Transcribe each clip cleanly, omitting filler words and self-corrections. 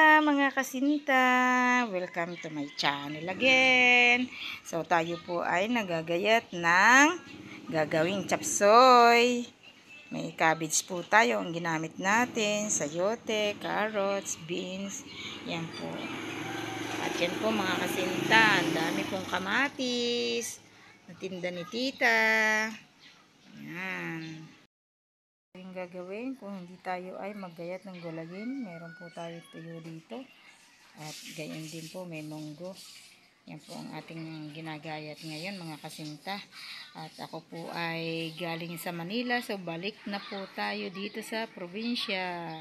Mga kasinta, welcome to my channel again. So tayo po ay nagagayat ng gagawing chapsoy. May cabbage po tayo ang ginamit natin, sayote, carrots, beans. Yan po. At yan po mga kasinta, ang dami pong kamatis. Natinda ni tita. Yan. Yung gagawin kung hindi tayo ay maggayat ng gulagin, meron po tayo tuyo dito at gayon din po may munggo. Yan po ang ating ginagayat ngayon mga kasinta. At ako po ay galing sa Manila, so balik na po tayo dito sa probinsya.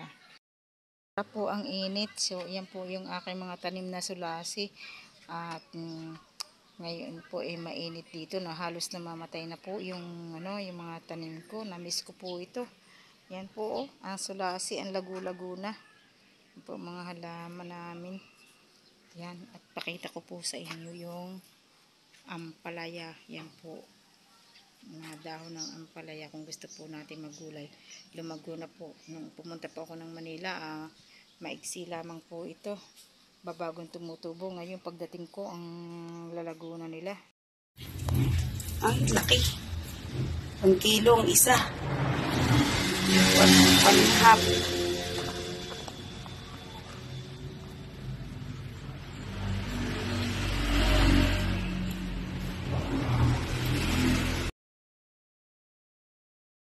Po ang init, so yan po yung aking mga tanim na sulasi at ngayon po ay mainit dito na halos namamatay na po yung yung mga tanim ko. Na-miss ko po ito. Yan po ang sulasi, ang lagu-lago na. Yan po mga halaman namin. Yan, at pakita ko po sa inyo yung ampalaya. Yan po. Mga dahon ng ampalaya kung gusto po natin maggulay. Lumago na po. Nung pumunta po ako ng Manila, maigsi lamang po ito. Babagong tumutubo. Ngayon pagdating ko ang lalago na nila. Ang laki. 1 kilo ang isa. 1.5